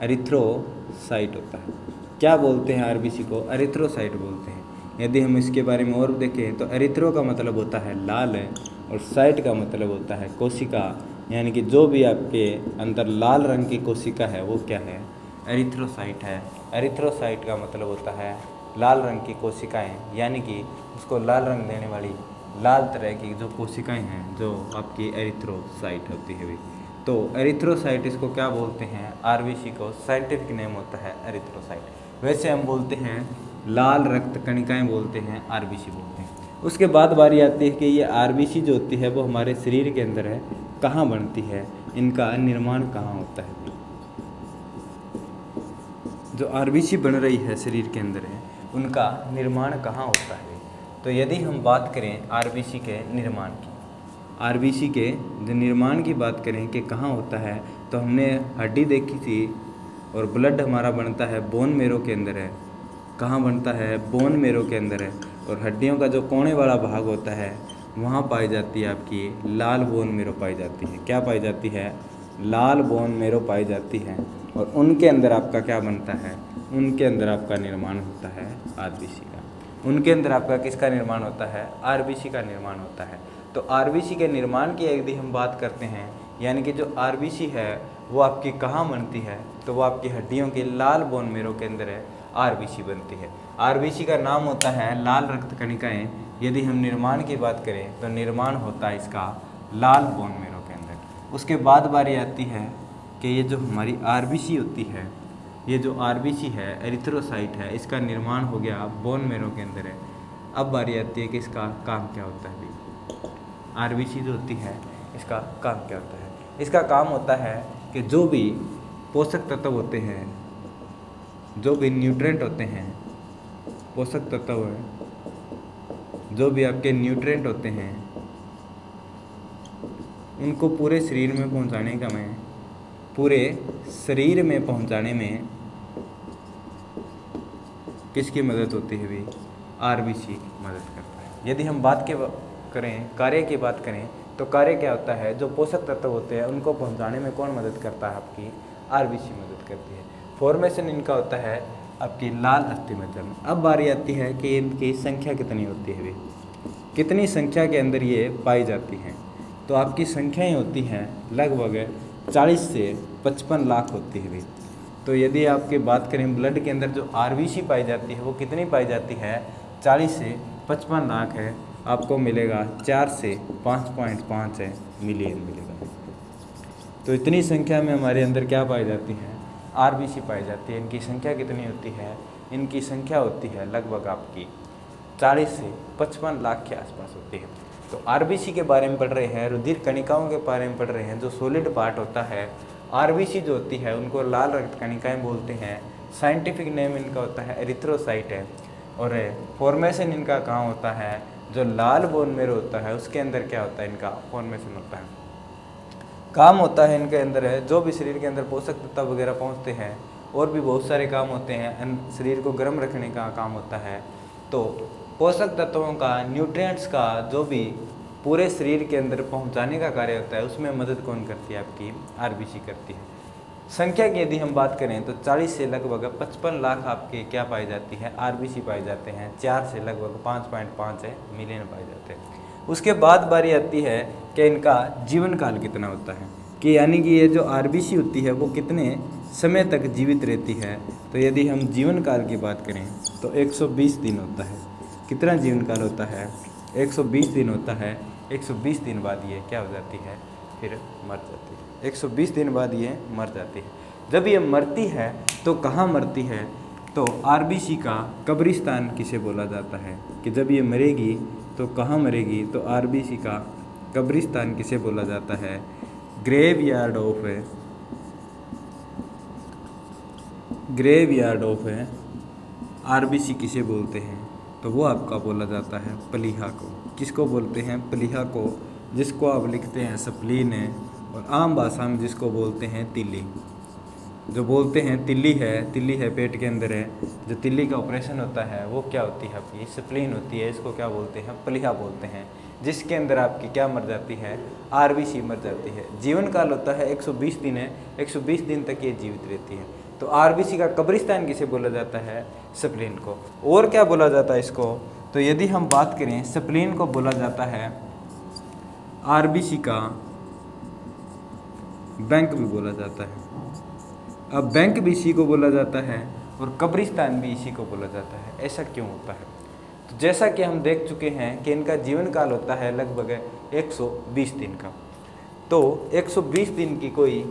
एरिथ्रोसाइट होता है। क्या बोलते हैं आरबीसी को? एरिथ्रोसाइट बोलते हैं। यदि हम इसके बारे में और देखें तो एरिथ्रो का मतलब होता है लाल है और साइट का मतलब होता है कोशिका, यानी कि जो भी आपके अंदर लाल रंग की कोशिका है वो क्या है? एरिथ्रोसाइट है। एरिथ्रोसाइट का मतलब होता है लाल रंग की कोशिकाएं, यानी कि उसको लाल रंग देने वाली लाल तरह की जो कोशिकाएं हैं जो आपकी एरिथ्रोसाइट होती है। तो एरिथ्रोसाइट इसको क्या बोलते हैं? आरबीसी को साइंटिफिक नेम होता है एरिथ्रोसाइट। वैसे हम बोलते हैं लाल रक्त कणिकाएं बोलते हैं, आरबीसी बोलते हैं। उसके बाद बारी आती है कि ये आरबीसी जो होती है वो हमारे शरीर के अंदर है, कहाँ बनती है, इनका निर्माण कहाँ होता है? जो आरबीसी बन रही है शरीर के अंदर है उनका निर्माण कहाँ होता है? तो यदि हम बात करें आरबीसी के निर्माण की, आरबीसी के जो निर्माण की बात करें कि कहाँ होता है, तो हमने हड्डी देखी थी और ब्लड हमारा बनता है बोन मेरो के अंदर है। कहाँ बनता है? बोन मेरो के अंदर है। और हड्डियों का जो कोने वाला भाग होता है वहाँ पाई जाती है आपकी लाल बोन मेरो पाई जाती है। क्या पाई जाती है? लाल बोन मेरो पाई जाती है। और उनके अंदर आपका क्या बनता है? उनके अंदर आपका निर्माण होता है आरबीसी का। उनके अंदर आपका किसका निर्माण होता है? आरबीसी का निर्माण होता है। तो आरबीसी के निर्माण की यदि हम बात करते हैं, यानी कि जो आरबीसी है वो आपकी कहाँ बनती है, तो वो आपकी हड्डियों के लाल बोन मेरो के अंदर है आरबीसी बनती है। आरबीसी का नाम होता है लाल रक्त कणिकाएं। यदि हम निर्माण की बात करें तो निर्माण होता है इसका लाल बोन मेरो के अंदर। उसके बाद बारी आती है कि ये जो हमारी आरबीसी होती है, ये जो आरबीसी है एरिथ्रोसाइट है, इसका निर्माण हो गया बोन मेरो के अंदर है। अब बारी आती है कि इसका काम क्या होता है। आरबीसी जो होती है इसका काम क्या होता है? इसका काम होता है कि जो भी पोषक तत्व होते हैं, जो भी न्यूट्रिएंट होते हैं, पोषक तत्व जो भी आपके न्यूट्रिएंट होते हैं उनको पूरे शरीर में पहुंचाने का में पूरे शरीर में पहुंचाने में किसकी मदद होती है? भी आरबीसी मदद करता है। यदि हम बात करें कार्य की बात करें तो कार्य क्या होता है? जो पोषक तत्व होते हैं उनको पहुंचाने में कौन मदद करता है? आपकी आरबीसी मदद करती है। फॉर्मेशन इनका होता है आपकी लाल अस्थिमज्जा। अब बारी आती है कि इनकी संख्या कितनी होती है, वे कितनी संख्या के अंदर ये पाई जाती हैं। तो आपकी संख्याएँ होती हैं लगभग 40 से 55 लाख होती है। तो यदि आपकी बात करें ब्लड के अंदर जो आरबीसी पाई जाती है वो कितनी पाई जाती है? 40 से 55 लाख है। आपको मिलेगा 4 से 5.5 मिलियन मिलेगा। तो इतनी संख्या में हमारे अंदर क्या पाई जाती है? आरबीसी पाई जाती है। इनकी संख्या कितनी होती है? इनकी संख्या होती है लगभग आपकी 40 से 55 लाख के आसपास होती है। तो आरबीसी के बारे में पढ़ रहे हैं, रुधिर कणिकाओं के बारे में पढ़ रहे हैं। जो सॉलिड पार्ट होता है आरबीसी जो होती है उनको लाल रक्त कणिकाएं बोलते हैं। साइंटिफिक नेम इनका होता है एरिथ्रोसाइट है। और फॉर्मेशन इनका कहाँ होता है? जो लाल बोन मेरो होता है उसके अंदर क्या होता है? इनका फॉर्मेशन होता है। काम होता है इनके अंदर है जो भी शरीर के अंदर पोषक तत्व वगैरह पहुँचते हैं, और भी बहुत सारे काम होते हैं। शरीर को गर्म रखने का काम होता है। तो पोषक तत्वों का, न्यूट्रिएंट्स का जो भी पूरे शरीर के अंदर पहुंचाने का कार्य होता है उसमें मदद कौन करती है? आपकी आरबीसी करती है। संख्या की यदि हम बात करें तो 40 से लगभग 55 लाख आपके क्या पाई जाती है? आरबीसी पाई जाते हैं। 4 से लगभग 5.5 मिलियन पाए जाते हैं। उसके बाद बारी आती है कि इनका जीवन काल कितना होता है, कि यानी कि ये जो आरबीसी होती है वो कितने समय तक जीवित रहती है। तो यदि हम जीवन काल की बात करें तो 120 दिन होता है। कितना जीवन काल होता है? 120 दिन होता है। 120 दिन बाद ये क्या हो जाती है? फिर मर जाती है। 120 दिन बाद ये मर जाती है। जब ये मरती है तो कहाँ मरती है? तो आरबीसी का कब्रिस्तान किसे बोला जाता है? कि जब ये मरेगी तो कहाँ मरेगी? तो आरबीसी का कब्रिस्तान किसे बोला जाता है? ग्रेवयार्ड ऑफ आरबीसी किसे बोलते हैं? तो वो आपका बोला जाता है प्लीहा को। किसको बोलते हैं? प्लीहा को, जिसको आप लिखते हैं स्प्लीन है, और आम भाषा में जिसको बोलते हैं तिल्ली। जो बोलते हैं तिल्ली है पेट के अंदर है, जो तिल्ली का ऑपरेशन होता है वो क्या होती है? आपकी स्प्लीन होती है। इसको क्या बोलते हैं? प्लीहा बोलते हैं। जिसके अंदर आपकी क्या मर जाती है? आरबीसी मर जाती है। जीवन काल होता है 120 दिन है, 120 दिन तक ये जीवित रहती है। तो आरबीसी का कब्रिस्तान किसे बोला जाता है? स्प्लीन को। और क्या बोला जाता है इसको? तो यदि हम बात करें, स्प्लीन को बोला जाता है आरबीसी का बैंक भी बोला जाता है। अब बैंक भी इसी को बोला जाता है और कब्रिस्तान भी इसी को बोला जाता है। ऐसा क्यों होता है? तो जैसा कि हम देख चुके हैं कि इनका जीवन काल होता है लगभग 120 दिन का। तो 120 दिन की कोई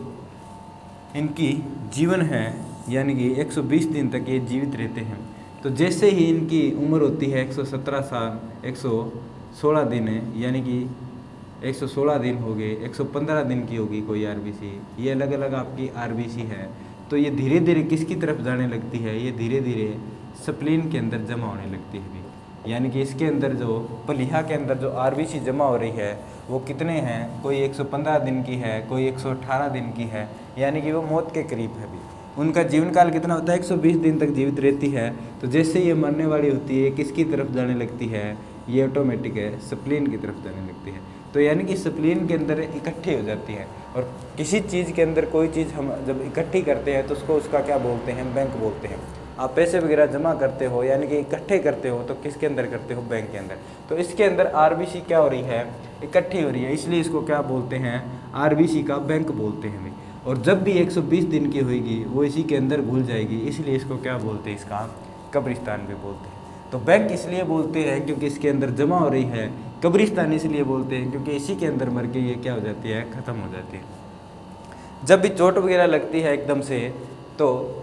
इनकी जीवन है, यानी कि 120 दिन तक ये जीवित रहते हैं। तो जैसे ही इनकी उम्र होती है 117 साल 116 दिन है, यानी कि 116 दिन हो गए, 115 दिन की होगी कोई आरबीसी, ये अलग अलग आपकी आरबीसी है। तो ये धीरे धीरे किसकी तरफ जाने लगती है? ये धीरे धीरे स्प्लीन के अंदर जमा होने लगती है भी। यानी कि इसके अंदर जो प्लीहा के अंदर जो आरबीसी जमा हो रही है वो कितने हैं? कोई 115 दिन की है, कोई 118 दिन की है, यानी कि वो मौत के करीब है भी। उनका जीवन काल कितना होता है? 120 दिन तक जीवित रहती है। तो जैसे ये मरने वाली होती है किसकी तरफ जाने लगती है? ये ऑटोमेटिक है, स्प्लीन की तरफ जाने लगती है। तो यानी कि स्प्लीन के अंदर इकट्ठी हो जाती है। और किसी चीज़ के अंदर कोई चीज़ हम जब इकट्ठी करते हैं तो उसको उसका क्या बोलते हैं? बैंक बोलते हैं। आप पैसे वगैरह जमा करते हो, यानी कि इकट्ठे करते हो, तो किसके अंदर करते हो? बैंक के अंदर। तो इसके अंदर आरबीसी क्या हो रही है? इकट्ठी हो रही है, इसलिए इसको क्या बोलते हैं? आरबीसी का बैंक बोलते हैं। और जब भी 120 दिन की होगी वो इसी के अंदर घुल जाएगी, इसलिए इसको क्या बोलते हैं? इसका कब्रिस्तान भी बोलते हैं। तो बैंक इसलिए बोलते हैं क्योंकि इसके अंदर जमा हो रही है, कब्रिस्तान इसलिए बोलते हैं क्योंकि इसी के अंदर मर के ये क्या हो जाती है? ख़त्म हो जाती है। जब भी चोट वगैरह लगती है एकदम से, तो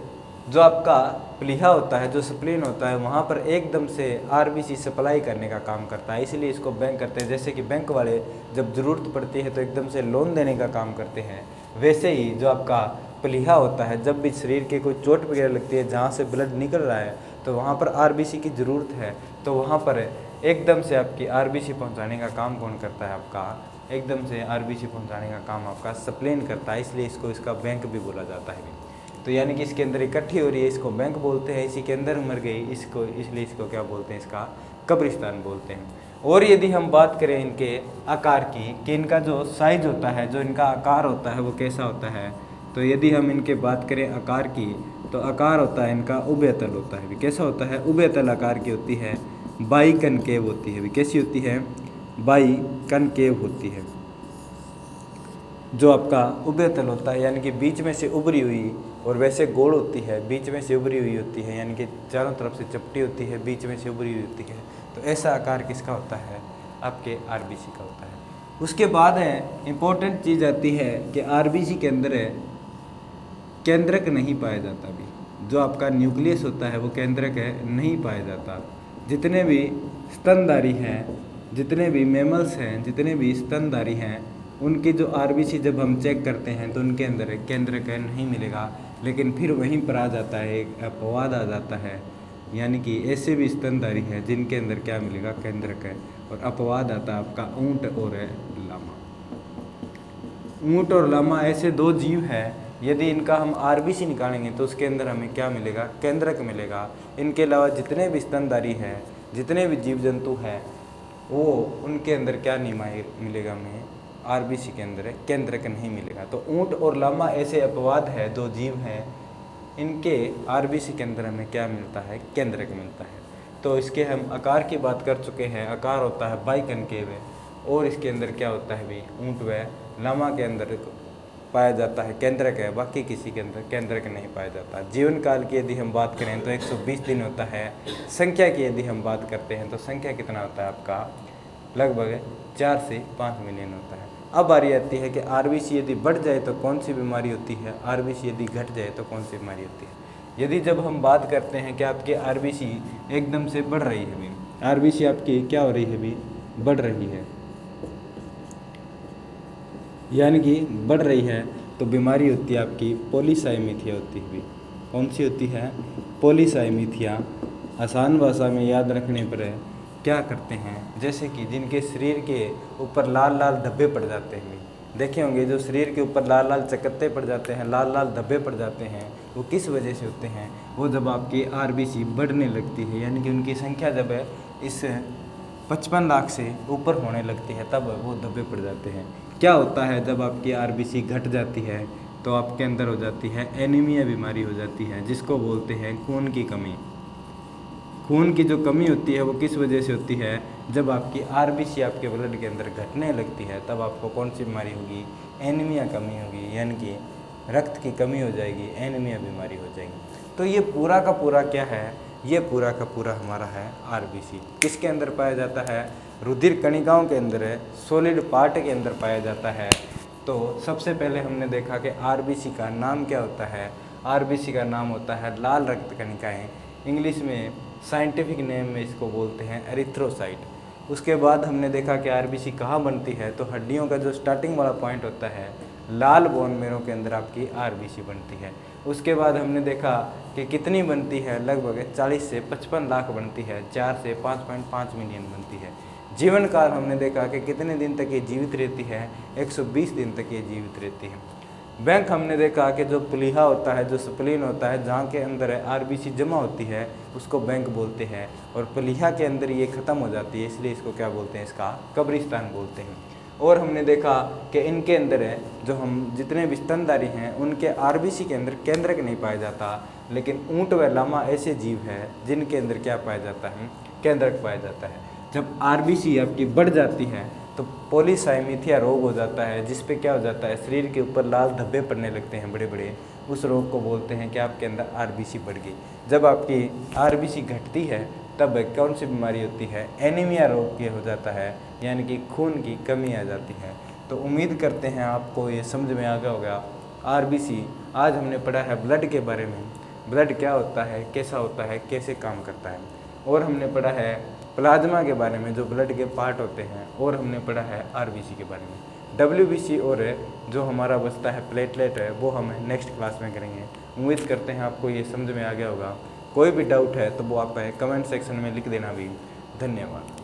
जो आपका प्लीहा होता है, जो स्प्लीन होता है, वहाँ पर एकदम से आरबीसी सप्लाई करने का काम करता है, इसलिए इसको बैंक करते हैं। जैसे कि बैंक वाले जब ज़रूरत पड़ती है तो एकदम से लोन देने का काम करते हैं, वैसे ही जो आपका प्लीहा होता है, जब भी शरीर के कोई चोट वगैरह लगती है जहाँ से ब्लड निकल रहा है तो वहाँ पर आरबीसी की ज़रूरत है, तो वहाँ पर एकदम से आपकी आरबीसी पहुँचाने का काम कौन करता है? आपका एकदम से आरबीसी पहुँचाने का काम आपका स्प्लीन करता है, इसलिए इसको इसका बैंक भी बोला जाता है। तो यानी कि इसके अंदर इकट्ठी हो रही है, इसको बैंक बोलते हैं। इसी के अंदर मर गई, इसको इसलिए इसको क्या बोलते हैं? इसका कब्रिस्तान बोलते हैं। और यदि हम बात करें इनके आकार की, कि इनका जो साइज होता है, जो इनका आकार होता है वो कैसा होता है, तो यदि हम इनके बात करें आकार की, तो आकार होता है इनका उभयतल होता है। कैसा होता है? उभयतल आकार की होती है, बाई कनकेव होती है। कैसी होती है? बाई कनकेव होती है। जो आपका उभयतल होता है, यानी कि बीच में से उभरी हुई, और वैसे गोल होती है, बीच में से उभरी हुई होती है, यानी कि चारों तरफ से चपटी होती है, बीच में से उभरी हुई होती है। तो ऐसा आकार किसका होता है? आपके आरबीसी का होता है। उसके बाद है इम्पोर्टेंट चीज़ आती है कि आरबीसी के अंदर है केंद्रक नहीं पाया जाता भी। जो आपका न्यूक्लियस होता है वो केंद्रक है, नहीं पाया जाता। जितने भी स्तनधारी हैं, जितने भी मैमल्स हैं, जितने भी स्तनधारी हैं, उनकी जो आरबीसी जब हम चेक करते हैं तो उनके अंदर केंद्रक नहीं मिलेगा। लेकिन फिर वहीं पर आ जाता है, एक अपवाद आ जाता है, यानी कि ऐसे भी स्तनधारी हैं जिनके अंदर क्या मिलेगा? केंद्रक है। और अपवाद आता है आपका ऊँट और लामा। ऊँट और लामा ऐसे दो जीव हैं, यदि इनका हम आरबीसी निकालेंगे तो उसके अंदर हमें क्या मिलेगा? केंद्रक मिलेगा। इनके अलावा जितने भी स्तनधारी हैं, जितने भी जीव जंतु हैं, वो उनके अंदर क्या नहीं मिलेगा? हमें आरबीसी के अंदर केंद्रक नहीं मिलेगा। तो ऊँट और लामा ऐसे अपवाद है, दो जीव हैं, इनके आरबीसी के अंदर हमें क्या मिलता है? केंद्रक मिलता है। तो इसके हम आकार की बात कर चुके हैं। आकार होता है बाई कनकेव है, और इसके अंदर क्या होता है भी? ऊँट व लामा के अंदर पाया जाता है केंद्रक है, बाकी किसी के अंदर केंद्रक नहीं पाया जाता। जीवन काल की यदि हम बात करें तो 120 दिन होता है। संख्या की यदि हम बात करते हैं तो संख्या कितना होता है आपका? लगभग 4 से 5 मिलियन होता है। अब बारी आती है कि आरबीसी यदि बढ़ जाए तो कौन सी बीमारी होती है, आरबीसी यदि घट जाए तो कौन सी बीमारी होती है। यदि जब हम बात करते हैं कि आपकी आरबीसी एकदम से बढ़ रही है भी, आरबीसी आपकी क्या हो रही है भी? बढ़ रही है। यानी कि बढ़ रही है, तो बीमारी होती है आपकी पॉलीसाइमीथिया होती हुई। कौन सी होती है? पॉलीसाइमीथिया। आसान भाषा में याद रखने पर क्या करते हैं, जैसे कि जिनके शरीर के ऊपर लाल लाल धब्बे पड़ जाते हैं, देखे होंगे जो शरीर के ऊपर लाल लाल चकत्ते पड़ जाते हैं, लाल लाल धब्बे पड़ जाते हैं, वो किस वजह से होते हैं? वो जब आपकी आरबीसी बढ़ने लगती है, यानी कि उनकी संख्या जब है इस 55 लाख से ऊपर होने लगती है, तब वो धब्बे पड़ जाते हैं। क्या होता है जब आपकी आरबीसी घट जाती है, तो आपके अंदर हो जाती है एनीमिया बीमारी हो जाती है, जिसको बोलते हैं खून की कमी। खून की जो कमी होती है वो किस वजह से होती है? जब आपकी आरबीसी आपके ब्लड के अंदर घटने लगती है, तब आपको कौन सी बीमारी होगी? एनीमिया कमी होगी, यानी कि रक्त की कमी हो जाएगी, एनीमिया बीमारी हो जाएगी। तो ये पूरा का पूरा क्या है? ये पूरा का पूरा हमारा है आरबीसी। किसके अंदर पाया जाता है? रुधिर कणिकाओं के अंदर है, सॉलिड पार्ट के अंदर पाया जाता है। तो सबसे पहले हमने देखा कि आरबीसी का नाम क्या होता है? आरबीसी का नाम होता है लाल रक्त कणिकाएँ। इंग्लिश में साइंटिफिक नेम में इसको बोलते हैं एरिथ्रोसाइट। उसके बाद हमने देखा कि आरबीसी कहाँ बनती है, तो हड्डियों का जो स्टार्टिंग वाला पॉइंट होता है, लाल बोन मेरो के अंदर आपकी आरबीसी बनती है। उसके बाद हमने देखा कि कितनी बनती है, लगभग 40 से 55 लाख बनती है, 4 से 5.5 मिलियन बनती है। जीवन काल हमने देखा कि कितने दिन तक ये जीवित रहती है, 120 दिन तक ये जीवित रहती है। बैंक हमने देखा कि जो प्लीहा होता है, जो स्प्लीन होता है, जहाँ के अंदर आरबीसी जमा होती है, उसको बैंक बोलते हैं, और प्लीहा के अंदर ये ख़त्म हो जाती है, इसलिए इसको क्या बोलते हैं? इसका कब्रिस्तान बोलते हैं। और हमने देखा कि इनके अंदर है जो हम जितने भी स्तनधारी हैं, उनके आरबीसी के अंदर केंद्रक नहीं पाया जाता, लेकिन ऊँट व लामा ऐसे जीव हैं जिनके अंदर क्या पाया जाता है? केंद्रक पाया जाता है। जब आरबीसी आपकी बढ़ जाती है तो पॉलीसाइमीथिया रोग हो जाता है, जिस पे क्या हो जाता है? शरीर के ऊपर लाल धब्बे पड़ने लगते हैं बड़े बड़े। उस रोग को बोलते हैं कि आपके अंदर आरबीसी बढ़ गई। जब आपकी आरबीसी घटती है, तब कौन सी बीमारी होती है? एनीमिया रोग की हो जाता है, यानी कि खून की कमी आ जाती है। तो उम्मीद करते हैं आपको ये समझ में आ गया होगा आरबीसी। आज हमने पढ़ा है ब्लड के बारे में, ब्लड क्या होता है, कैसा होता है, कैसे काम करता है। और हमने पढ़ा है प्लाज्मा के बारे में, जो ब्लड के पार्ट होते हैं। और हमने पढ़ा है आरबीसी के बारे में। डब्ल्यूबीसी और जो हमारा बचता है प्लेटलेट है, वो हम नेक्स्ट क्लास में करेंगे। उम्मीद करते हैं आपको ये समझ में आ गया होगा। कोई भी डाउट है तो वो आप कमेंट सेक्शन में लिख देना भी। धन्यवाद।